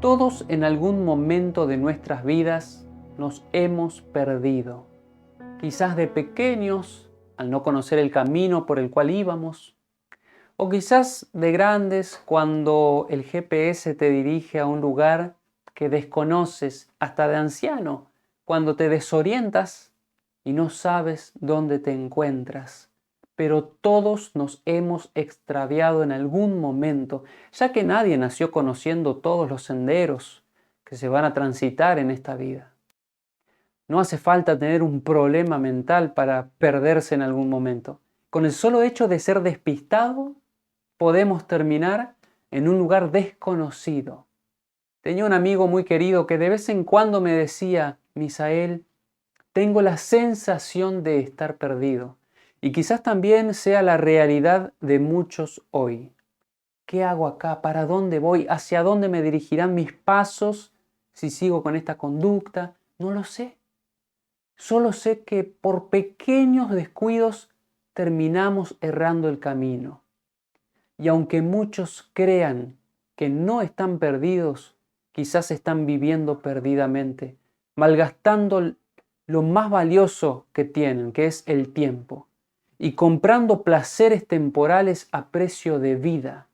Todos en algún momento de nuestras vidas nos hemos perdido. Quizás de pequeños, al no conocer el camino por el cual íbamos, o quizás de grandes cuando el GPS te dirige a un lugar que desconoces, hasta de anciano, cuando te desorientas y no sabes dónde te encuentras. Pero todos nos hemos extraviado en algún momento, ya que nadie nació conociendo todos los senderos que se van a transitar en esta vida. No hace falta tener un problema mental para perderse en algún momento. Con el solo hecho de ser despistado, podemos terminar en un lugar desconocido. Tenía un amigo muy querido que de vez en cuando me decía: Misael, tengo la sensación de estar perdido. Y quizás también sea la realidad de muchos hoy. ¿Qué hago acá? ¿Para dónde voy? ¿Hacia dónde me dirigirán mis pasos si sigo con esta conducta? No lo sé. Solo sé que por pequeños descuidos terminamos errando el camino. Y aunque muchos crean que no están perdidos, quizás están viviendo perdidamente, malgastando lo más valioso que tienen, que es el tiempo, y comprando placeres temporales a precio de vida.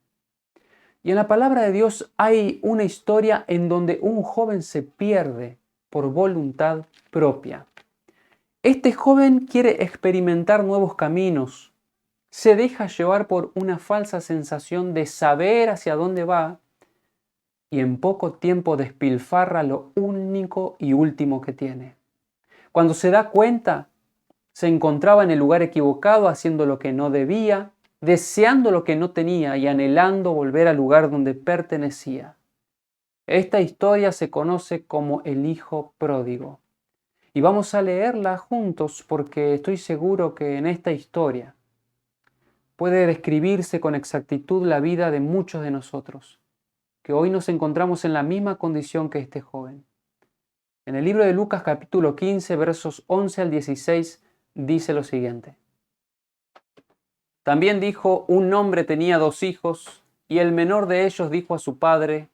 Y en la palabra de Dios hay una historia en donde un joven se pierde por voluntad propia. Este joven quiere experimentar nuevos caminos, se deja llevar por una falsa sensación de saber hacia dónde va y en poco tiempo despilfarra lo único y último que tiene. Cuando se da cuenta, se encontraba en el lugar equivocado, haciendo lo que no debía, deseando lo que no tenía y anhelando volver al lugar donde pertenecía. Esta historia se conoce como el hijo pródigo. Y vamos a leerla juntos porque estoy seguro que en esta historia puede describirse con exactitud la vida de muchos de nosotros, que hoy nos encontramos en la misma condición que este joven. En el libro de Lucas capítulo 15, versos 11 al 16, dice lo siguiente. También dijo: un hombre tenía 2 hijos, y el menor de ellos dijo a su padre: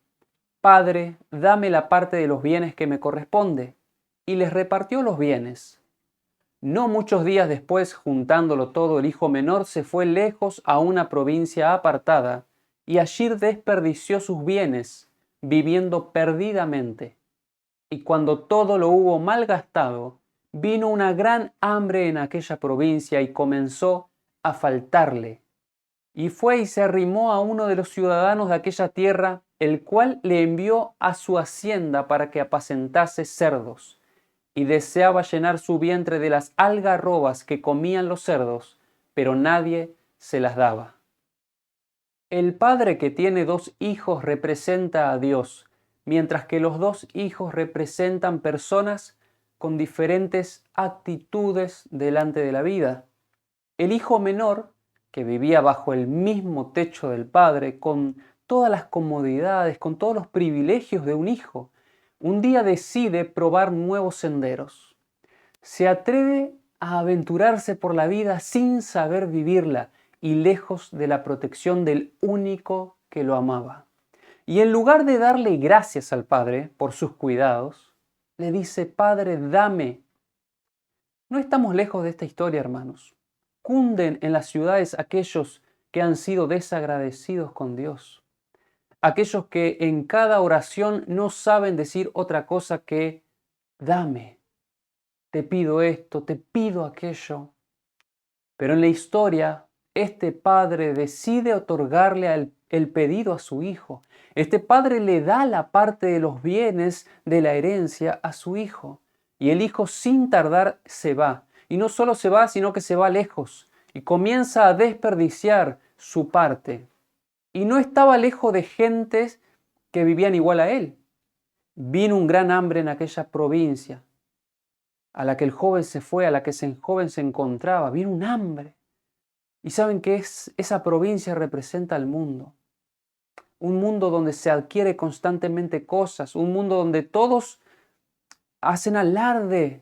Padre, dame la parte de los bienes que me corresponde. Y les repartió los bienes. No muchos días después, juntándolo todo, el hijo menor se fue lejos a una provincia apartada, y allí desperdició sus bienes, viviendo perdidamente. Y cuando todo lo hubo malgastado, vino una gran hambre en aquella provincia y comenzó a faltarle. Y fue y se arrimó a uno de los ciudadanos de aquella tierra, el cual le envió a su hacienda para que apacentase cerdos, y deseaba llenar su vientre de las algarrobas que comían los cerdos, pero nadie se las daba. El padre que tiene 2 hijos representa a Dios, mientras que los 2 hijos representan personas con diferentes actitudes delante de la vida. El hijo menor, que vivía bajo el mismo techo del padre, con todas las comodidades, con todos los privilegios de un hijo, un día decide probar nuevos senderos. Se atreve a aventurarse por la vida sin saber vivirla y lejos de la protección del único que lo amaba. Y en lugar de darle gracias al padre por sus cuidados, le dice: Padre, dame. No estamos lejos de esta historia, hermanos. Cunden en las ciudades aquellos que han sido desagradecidos con Dios. Aquellos que en cada oración no saben decir otra cosa que dame. Te pido esto, te pido aquello. Pero en la historia, este padre decide otorgarle el pedido a su hijo. Este padre le da la parte de los bienes de la herencia a su hijo. Y el hijo, sin tardar, se va. Y no solo se va, sino que se va lejos. Y comienza a desperdiciar su parte. Y no estaba lejos de gentes que vivían igual a él. Vino un gran hambre en aquella provincia a la que el joven se fue, a la que el joven se encontraba. Vino un hambre. Y saben que esa provincia representa al mundo. Un mundo donde se adquiere constantemente cosas. Un mundo donde todos hacen alarde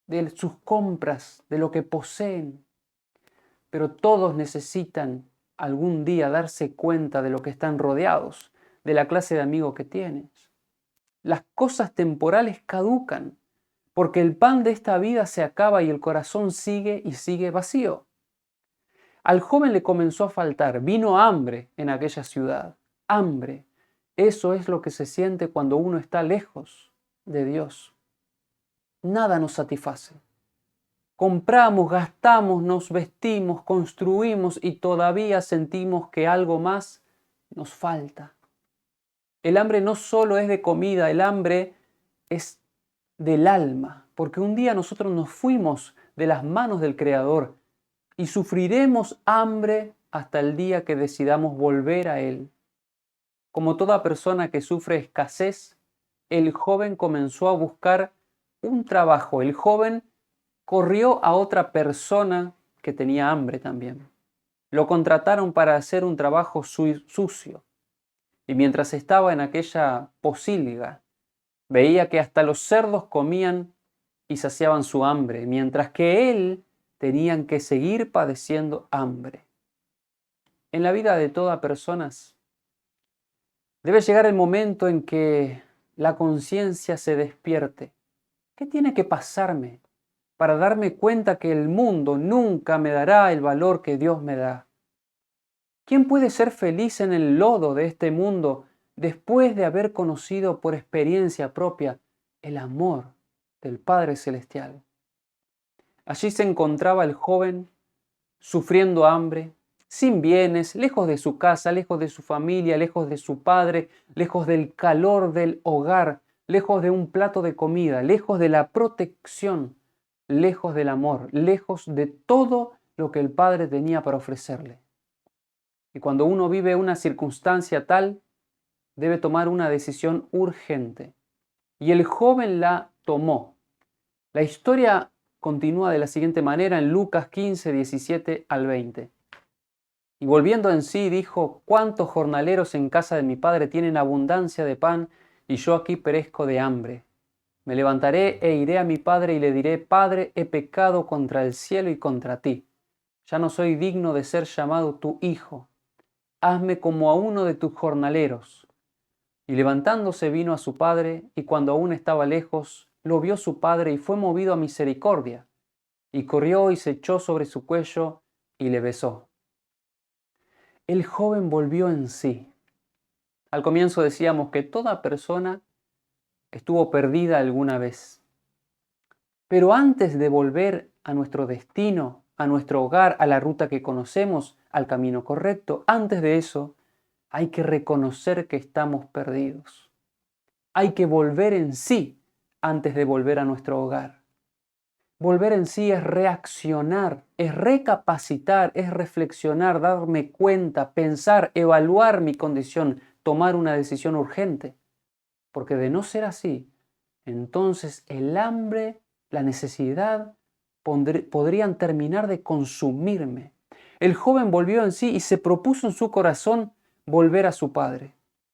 de sus compras, de lo que poseen. Pero todos necesitan algún día darse cuenta de lo que están rodeados, de la clase de amigo que tienes. Las cosas temporales caducan, porque el pan de esta vida se acaba y el corazón sigue y sigue vacío. Al joven le comenzó a faltar, vino hambre en aquella ciudad. Hambre. Eso es lo que se siente cuando uno está lejos de Dios. Nada nos satisface. Compramos, gastamos, nos vestimos, construimos y todavía sentimos que algo más nos falta. El hambre no solo es de comida, el hambre es del alma, porque un día nosotros nos fuimos de las manos del Creador y sufriremos hambre hasta el día que decidamos volver a Él. Como toda persona que sufre escasez, el joven comenzó a buscar un trabajo. El joven corrió a otra persona que tenía hambre también. Lo contrataron para hacer un trabajo sucio. Y mientras estaba en aquella pocilga, veía que hasta los cerdos comían y saciaban su hambre, mientras que él tenían que seguir padeciendo hambre. En la vida de todas personas debe llegar el momento en que la conciencia se despierte. ¿Qué tiene que pasarme para darme cuenta que el mundo nunca me dará el valor que Dios me da? ¿Quién puede ser feliz en el lodo de este mundo después de haber conocido por experiencia propia el amor del Padre Celestial? Allí se encontraba el joven sufriendo hambre, sin bienes, lejos de su casa, lejos de su familia, lejos de su padre, lejos del calor del hogar, lejos de un plato de comida, lejos de la protección, lejos del amor, lejos de todo lo que el Padre tenía para ofrecerle. Y cuando uno vive una circunstancia tal, debe tomar una decisión urgente. Y el joven la tomó. La historia continúa de la siguiente manera en Lucas 15, 17 al 20. Y volviendo en sí, dijo: ¿Cuántos jornaleros en casa de mi padre tienen abundancia de pan y yo aquí perezco de hambre? Me levantaré e iré a mi padre y le diré: Padre, he pecado contra el cielo y contra ti. Ya no soy digno de ser llamado tu hijo. Hazme como a uno de tus jornaleros. Y levantándose vino a su padre, y cuando aún estaba lejos, lo vio su padre y fue movido a misericordia, y corrió y se echó sobre su cuello y le besó. El joven volvió en sí. Al comienzo decíamos que toda persona estuvo perdida alguna vez. Pero antes de volver a nuestro destino, a nuestro hogar, a la ruta que conocemos, al camino correcto, antes de eso, hay que reconocer que estamos perdidos. Hay que volver en sí antes de volver a nuestro hogar. Volver en sí es reaccionar, es recapacitar, es reflexionar, darme cuenta, pensar, evaluar mi condición, tomar una decisión urgente. Porque de no ser así, entonces el hambre, la necesidad podrían terminar de consumirme. El joven volvió en sí y se propuso en su corazón volver a su padre.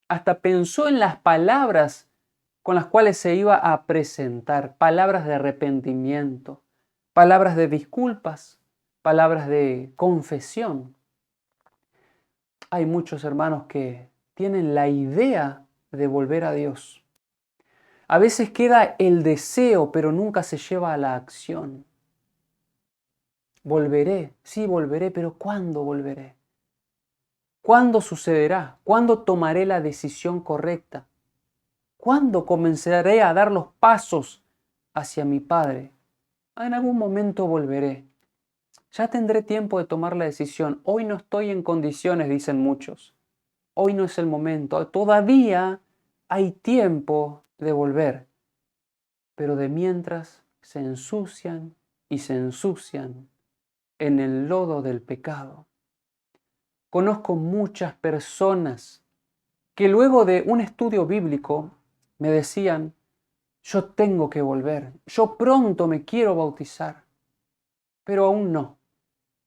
Hasta pensó en las palabras con las cuales se iba a presentar, palabras de arrepentimiento, palabras de disculpas, palabras de confesión. Hay muchos hermanos que tienen la idea de volver a Dios. A veces queda el deseo, pero nunca se lleva a la acción. Volveré, sí volveré, pero ¿cuándo volveré? ¿Cuándo sucederá? ¿Cuándo tomaré la decisión correcta? ¿Cuándo comenzaré a dar los pasos hacia mi Padre? En algún momento volveré. Ya tendré tiempo de tomar la decisión. Hoy no estoy en condiciones, dicen muchos. Hoy no es el momento. Todavía hay tiempo de volver. Pero de mientras se ensucian y se ensucian en el lodo del pecado. Conozco muchas personas que luego de un estudio bíblico me decían: yo tengo que volver, yo pronto me quiero bautizar, pero aún no,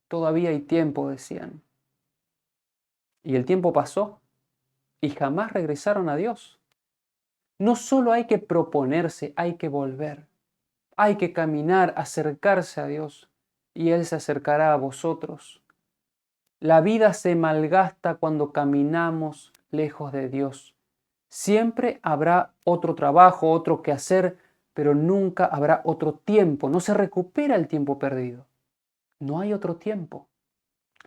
todavía hay tiempo, decían. Y el tiempo pasó y jamás regresaron a Dios. No solo hay que proponerse, hay que volver, hay que caminar, acercarse a Dios y Él se acercará a vosotros. La vida se malgasta cuando caminamos lejos de Dios. Siempre habrá otro trabajo, otro que hacer, pero nunca habrá otro tiempo. No se recupera el tiempo perdido. No hay otro tiempo.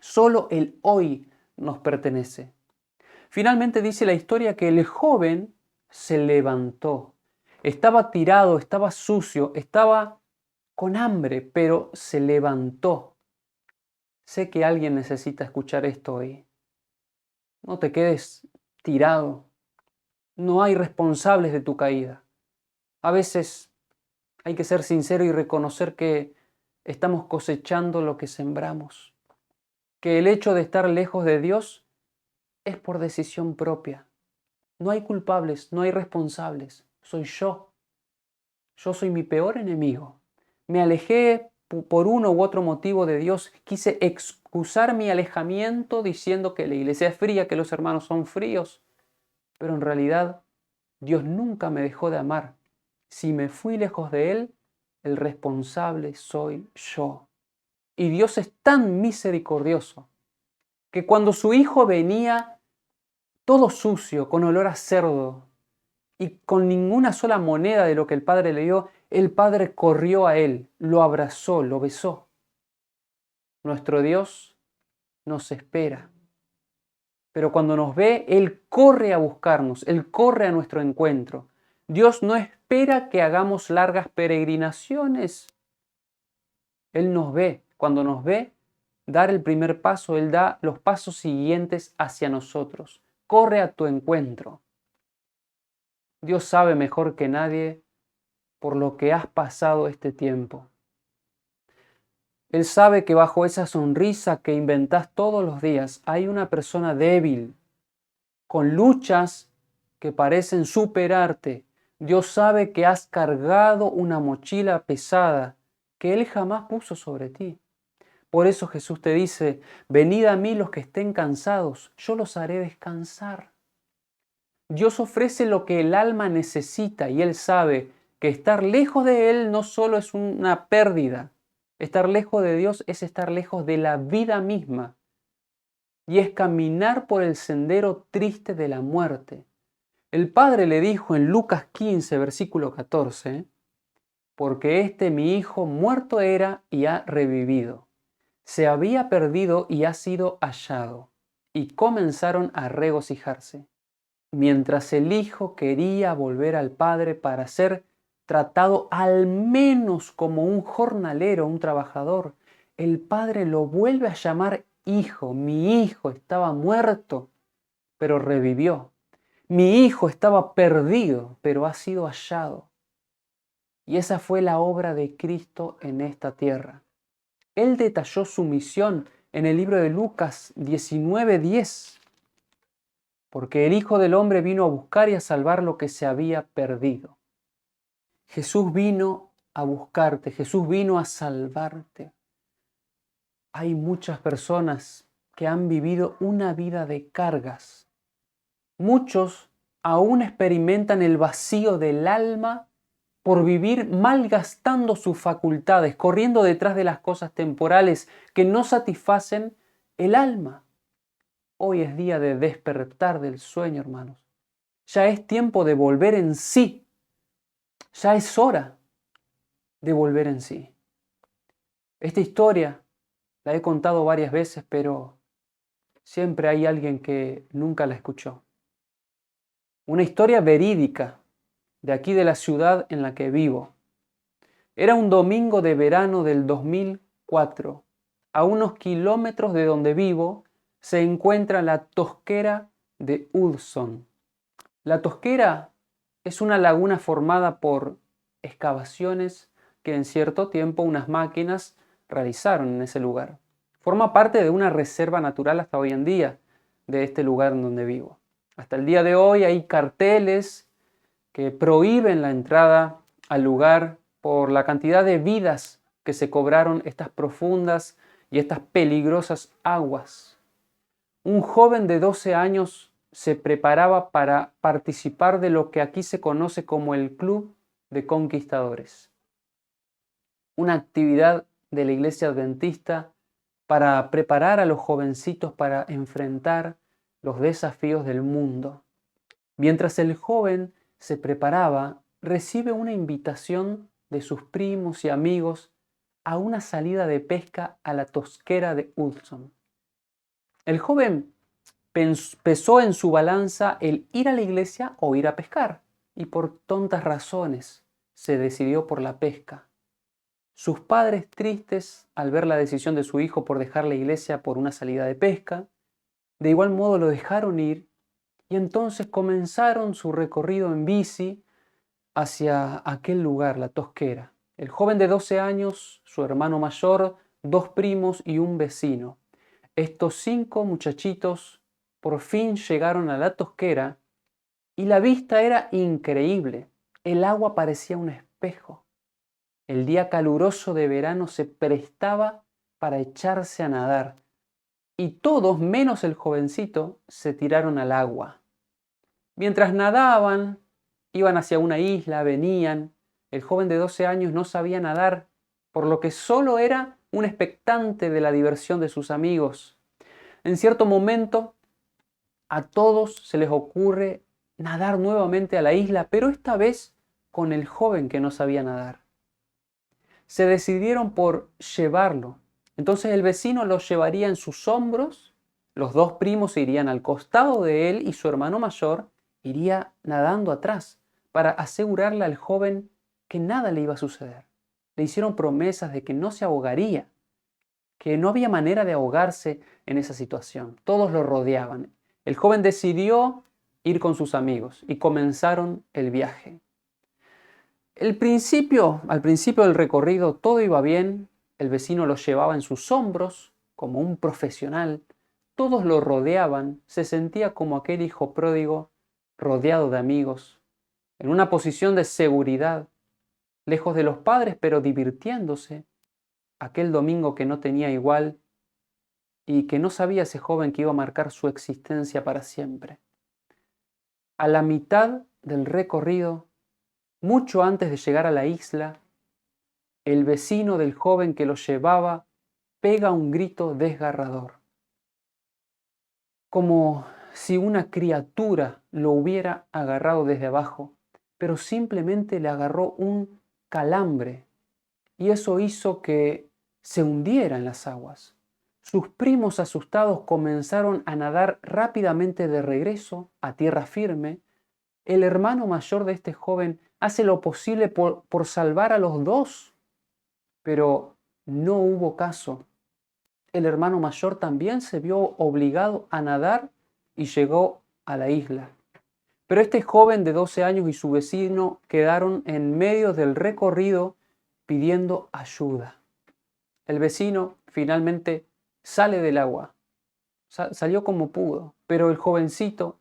Solo el hoy nos pertenece. Finalmente dice la historia que el joven se levantó. Estaba tirado, estaba sucio, estaba con hambre, pero se levantó. Sé que alguien necesita escuchar esto hoy. No te quedes tirado. No hay responsables de tu caída. A veces hay que ser sincero y reconocer que estamos cosechando lo que sembramos. Que el hecho de estar lejos de Dios es por decisión propia. No hay culpables, no hay responsables. Soy yo. Yo soy mi peor enemigo. Me alejé por uno u otro motivo de Dios. Quise excusar mi alejamiento diciendo que la iglesia es fría, que los hermanos son fríos. Pero en realidad Dios nunca me dejó de amar. Si me fui lejos de Él, el responsable soy yo. Y Dios es tan misericordioso que cuando su hijo venía todo sucio, con olor a cerdo, y con ninguna sola moneda de lo que el padre le dio, el padre corrió a él, lo abrazó, lo besó. Nuestro Dios nos espera. Pero cuando nos ve, Él corre a buscarnos, Él corre a nuestro encuentro. Dios no espera que hagamos largas peregrinaciones. Él nos ve. Cuando nos ve, dar el primer paso, Él da los pasos siguientes hacia nosotros. Corre a tu encuentro. Dios sabe mejor que nadie por lo que has pasado este tiempo. Él sabe que bajo esa sonrisa que inventás todos los días hay una persona débil, con luchas que parecen superarte. Dios sabe que has cargado una mochila pesada que Él jamás puso sobre ti. Por eso Jesús te dice, venid a mí los que estén cansados, yo los haré descansar. Dios ofrece lo que el alma necesita y Él sabe que estar lejos de Él no solo es una pérdida, estar lejos de Dios es estar lejos de la vida misma y es caminar por el sendero triste de la muerte. El Padre le dijo en Lucas 15, versículo 14, porque este mi hijo muerto era y ha revivido. Se había perdido y ha sido hallado. Y comenzaron a regocijarse. Mientras el hijo quería volver al padre para ser tratado al menos como un jornalero, un trabajador, el padre lo vuelve a llamar hijo. Mi hijo estaba muerto, pero revivió. Mi hijo estaba perdido, pero ha sido hallado. Y esa fue la obra de Cristo en esta tierra. Él detalló su misión en el libro de Lucas 19:10, porque el Hijo del Hombre vino a buscar y a salvar lo que se había perdido. Jesús vino a buscarte, Jesús vino a salvarte. Hay muchas personas que han vivido una vida de cargas. Muchos aún experimentan el vacío del alma por vivir malgastando sus facultades, corriendo detrás de las cosas temporales que no satisfacen el alma. Hoy es día de despertar del sueño, hermanos. Ya es tiempo de volver en sí. Ya es hora de volver en sí. Esta historia la he contado varias veces, pero siempre hay alguien que nunca la escuchó. Una historia verídica de aquí de la ciudad en la que vivo. Era un domingo de verano del 2004. A unos kilómetros de donde vivo se encuentra la Tosquera de Hudson. La Tosquera es una laguna formada por excavaciones que en cierto tiempo unas máquinas realizaron en ese lugar. Forma parte de una reserva natural hasta hoy en día de este lugar en donde vivo. Hasta el día de hoy hay carteles que prohíben la entrada al lugar por la cantidad de vidas que se cobraron estas profundas y estas peligrosas aguas. Un joven de 12 años se preparaba para participar de lo que aquí se conoce como el Club de Conquistadores, una actividad de la Iglesia Adventista para preparar a los jovencitos para enfrentar los desafíos del mundo. Mientras el joven se preparaba, recibe una invitación de sus primos y amigos a una salida de pesca a la tosquera de Hudson. El joven pesó en su balanza el ir a la iglesia o ir a pescar, y por tontas razones se decidió por la pesca. Sus padres, tristes al ver la decisión de su hijo por dejar la iglesia por una salida de pesca, de igual modo lo dejaron ir y entonces comenzaron su recorrido en bici hacia aquel lugar, la Tosquera. El joven de 12 años, su hermano mayor, dos primos y un vecino. Estos 5 muchachitos por fin llegaron a la Tosquera y la vista era increíble. El agua parecía un espejo. El día caluroso de verano se prestaba para echarse a nadar y todos, menos el jovencito, se tiraron al agua. Mientras nadaban, iban hacia una isla, venían. El joven de 12 años no sabía nadar, por lo que solo era un expectante de la diversión de sus amigos. En cierto momento, a todos se les ocurre nadar nuevamente a la isla, pero esta vez con el joven que no sabía nadar. Se decidieron por llevarlo. Entonces el vecino lo llevaría en sus hombros, los dos primos se irían al costado de él y su hermano mayor iría nadando atrás para asegurarle al joven que nada le iba a suceder. Le hicieron promesas de que no se ahogaría, que no había manera de ahogarse en esa situación. Todos lo rodeaban. El joven decidió ir con sus amigos y comenzaron el viaje. Al principio del recorrido todo iba bien, el vecino lo llevaba en sus hombros como un profesional, todos lo rodeaban, se sentía como aquel hijo pródigo rodeado de amigos, en una posición de seguridad, lejos de los padres pero divirtiéndose, aquel domingo que no tenía igual y que no sabía ese joven que iba a marcar su existencia para siempre. A la mitad del recorrido, mucho antes de llegar a la isla, el vecino del joven que lo llevaba pega un grito desgarrador, como si una criatura lo hubiera agarrado desde abajo, pero simplemente le agarró un calambre y eso hizo que se hundiera en las aguas. Sus primos asustados comenzaron a nadar rápidamente de regreso a tierra firme. El hermano mayor de este joven hace lo posible por salvar a los dos, pero no hubo caso. El hermano mayor también se vio obligado a nadar y llegó a la isla. Pero este joven de 12 años y su vecino quedaron en medio del recorrido pidiendo ayuda. El vecino finalmente sale del agua. Salió como pudo, pero el jovencito,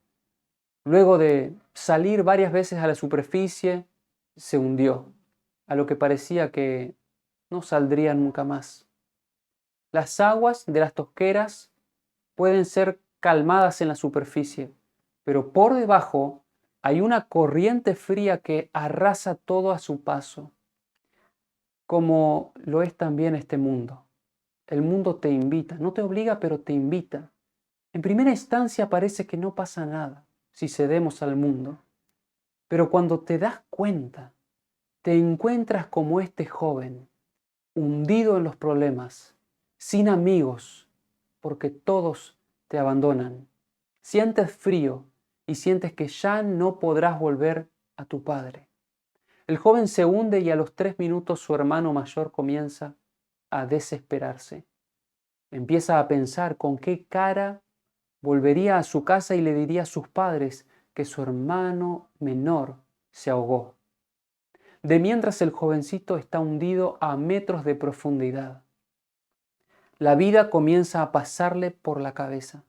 luego de salir varias veces a la superficie, se hundió, a lo que parecía que no saldría nunca más. Las aguas de las tosqueras pueden ser calmadas en la superficie, pero por debajo hay una corriente fría que arrasa todo a su paso, como lo es también este mundo. El mundo te invita, no te obliga, pero te invita. En primera instancia parece que no pasa nada si cedemos al mundo, pero cuando te das cuenta, te encuentras como este joven, hundido en los problemas, sin amigos, porque todos te abandonan. Sientes frío y sientes que ya no podrás volver a tu padre. El joven se hunde y a los 3 minutos su hermano mayor comienza a desesperarse. Empieza a pensar con qué cara volvería a su casa y le diría a sus padres que su hermano menor se ahogó. De mientras el jovencito está hundido a metros de profundidad. La vida comienza a pasarle por la cabeza.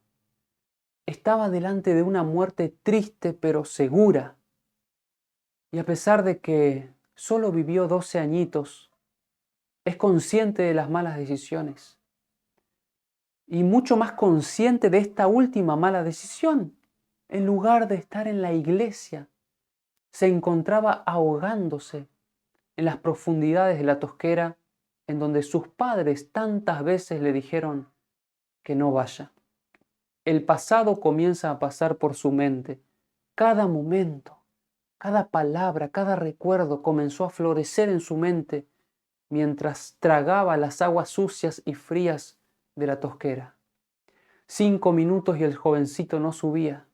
Estaba delante de una muerte triste pero segura. Y a pesar de que solo vivió 12 añitos, es consciente de las malas decisiones. Y mucho más consciente de esta última mala decisión. En lugar de estar en la iglesia, se encontraba ahogándose en las profundidades de la tosquera en donde sus padres tantas veces le dijeron que no vaya. El pasado comienza a pasar por su mente cada momento, cada palabra, cada recuerdo comenzó a florecer en su mente mientras tragaba las aguas sucias y frías de la tosquera. 5 minutos y el jovencito no subía.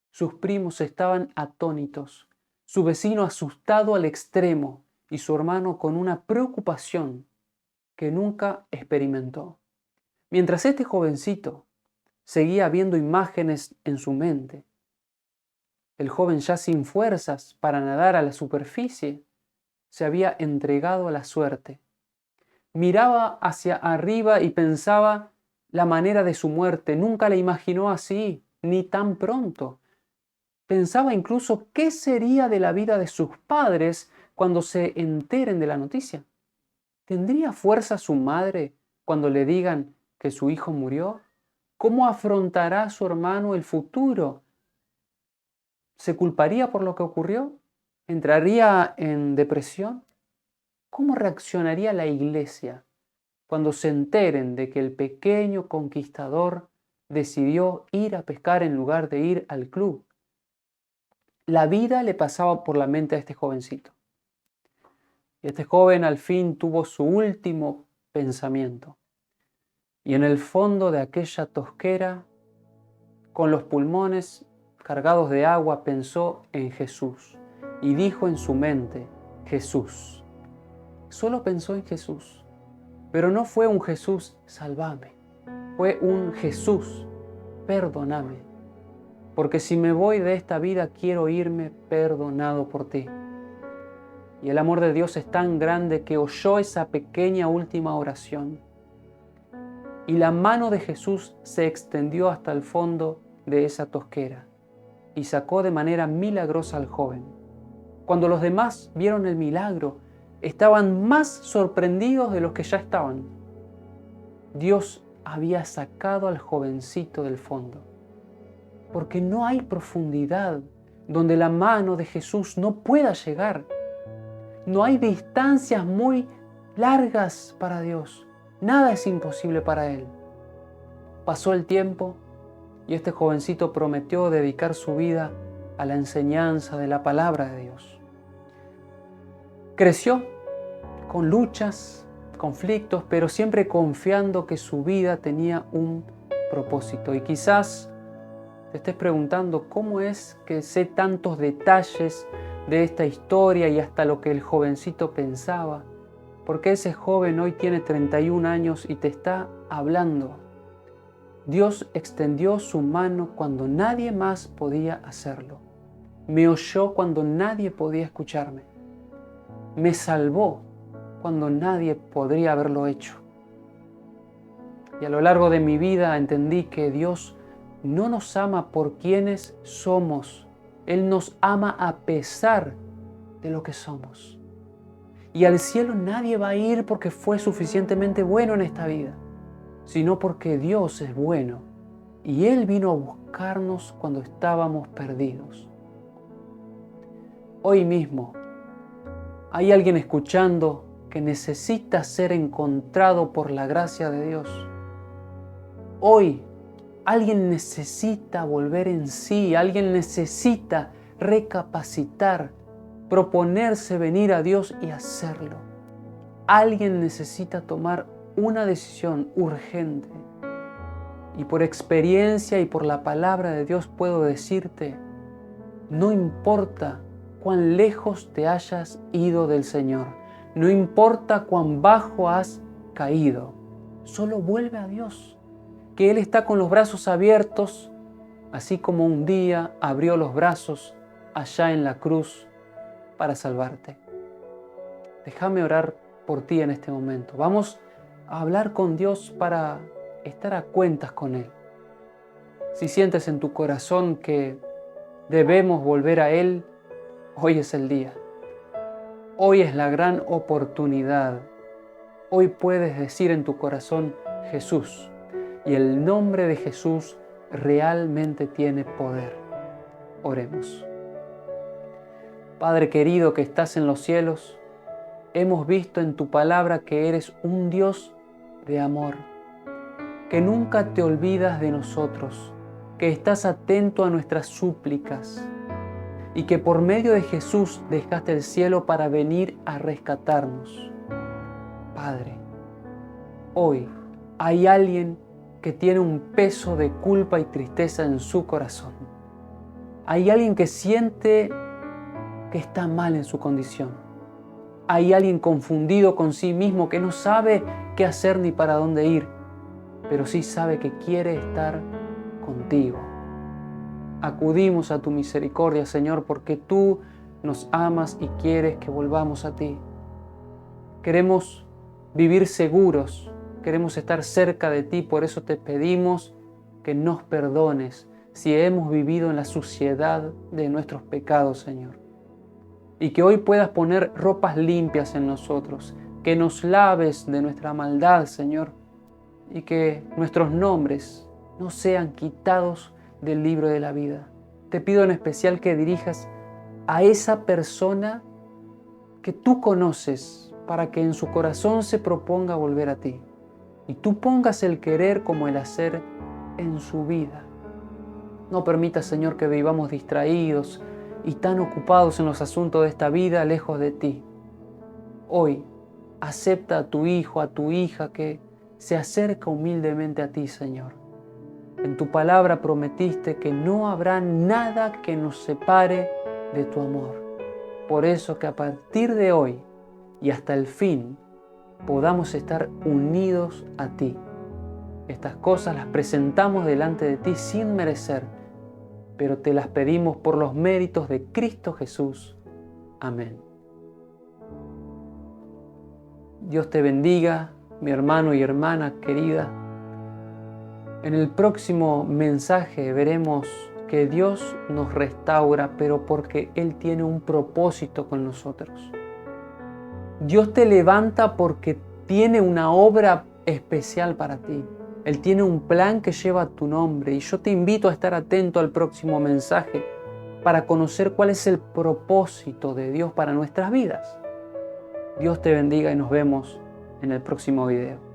Sus primos estaban atónitos, su vecino asustado al extremo y su hermano con una preocupación que nunca experimentó. Mientras este jovencito seguía viendo imágenes en su mente, el joven ya sin fuerzas para nadar a la superficie, se había entregado a la suerte. Miraba hacia arriba y pensaba la manera de su muerte. Nunca la imaginó así, ni tan pronto. Pensaba incluso qué sería de la vida de sus padres cuando se enteren de la noticia. ¿Tendría fuerza su madre cuando le digan que su hijo murió? ¿Cómo afrontará su hermano el futuro? ¿Se culparía por lo que ocurrió? ¿Entraría en depresión? ¿Cómo reaccionaría la iglesia cuando se enteren de que el pequeño conquistador decidió ir a pescar en lugar de ir al club? La vida le pasaba por la mente a este jovencito. Y este joven al fin tuvo su último pensamiento. Y en el fondo de aquella tosquera, con los pulmones cargados de agua, pensó en Jesús y dijo en su mente, Jesús. Solo pensó en Jesús, pero no fue un Jesús, sálvame. Fue un Jesús, perdóname. Porque si me voy de esta vida, quiero irme perdonado por ti. Y el amor de Dios es tan grande que oyó esa pequeña última oración. Y la mano de Jesús se extendió hasta el fondo de esa tosquera y sacó de manera milagrosa al joven. Cuando los demás vieron el milagro, estaban más sorprendidos de los que ya estaban. Dios había sacado al jovencito del fondo. Porque no hay profundidad donde la mano de Jesús no pueda llegar. No hay distancias muy largas para Dios. Nada es imposible para Él. Pasó el tiempo y este jovencito prometió dedicar su vida a la enseñanza de la palabra de Dios. Creció con luchas, conflictos, pero siempre confiando que su vida tenía un propósito. Y quizás te estés preguntando cómo es que sé tantos detalles de esta historia y hasta lo que el jovencito pensaba. Porque ese joven hoy tiene 31 años y te está hablando. Dios extendió su mano cuando nadie más podía hacerlo. Me oyó cuando nadie podía escucharme. Me salvó cuando nadie podría haberlo hecho. Y a lo largo de mi vida entendí que Dios no nos ama por quienes somos. Él nos ama a pesar de lo que somos. Y al cielo nadie va a ir porque fue suficientemente bueno en esta vida, sino porque Dios es bueno y Él vino a buscarnos cuando estábamos perdidos. Hoy mismo hay alguien escuchando que necesita ser encontrado por la gracia de Dios. Hoy alguien necesita volver en sí, alguien necesita recapacitar, proponerse venir a Dios y hacerlo. Alguien necesita tomar una decisión urgente. Y por experiencia y por la palabra de Dios puedo decirte, no importa cuán lejos te hayas ido del Señor, no importa cuán bajo has caído, solo vuelve a Dios, que Él está con los brazos abiertos, así como un día abrió los brazos allá en la cruz para salvarte. Déjame orar por ti en este momento. Vamos a hablar con Dios para estar a cuentas con Él. Si sientes en tu corazón que debemos volver a Él, hoy es el día. Hoy es la gran oportunidad. Hoy puedes decir en tu corazón Jesús, y el nombre de Jesús realmente tiene poder. Oremos. Padre querido que estás en los cielos, hemos visto en tu palabra que eres un Dios de amor, que nunca te olvidas de nosotros, que estás atento a nuestras súplicas, y que por medio de Jesús dejaste el cielo para venir a rescatarnos. Padre, hoy hay alguien que tiene un peso de culpa y tristeza en su corazón. Hay alguien que siente que está mal en su condición. Hay alguien confundido con sí mismo que no sabe qué hacer ni para dónde ir, pero sí sabe que quiere estar contigo. Acudimos a tu misericordia, Señor, porque tú nos amas y quieres que volvamos a ti. Queremos vivir seguros, queremos estar cerca de ti, por eso te pedimos que nos perdones si hemos vivido en la suciedad de nuestros pecados, Señor. Y que hoy puedas poner ropas limpias en nosotros, que nos laves de nuestra maldad, Señor, y que nuestros nombres no sean quitados del libro de la vida. Te pido en especial que dirijas a esa persona que tú conoces para que en su corazón se proponga volver a ti y tú pongas el querer como el hacer en su vida. No permitas, Señor, que vivamos distraídos y tan ocupados en los asuntos de esta vida lejos de ti. Hoy, acepta a tu hijo, a tu hija que se acerca humildemente a ti, Señor. En tu palabra prometiste que no habrá nada que nos separe de tu amor. Por eso que a partir de hoy y hasta el fin podamos estar unidos a ti. Estas cosas las presentamos delante de ti sin merecer, pero te las pedimos por los méritos de Cristo Jesús. Amén. Dios te bendiga, mi hermano y hermana querida. En el próximo mensaje veremos que Dios nos restaura, pero porque Él tiene un propósito con nosotros. Dios te levanta porque tiene una obra especial para ti. Él tiene un plan que lleva tu nombre y yo te invito a estar atento al próximo mensaje para conocer cuál es el propósito de Dios para nuestras vidas. Dios te bendiga y nos vemos en el próximo video.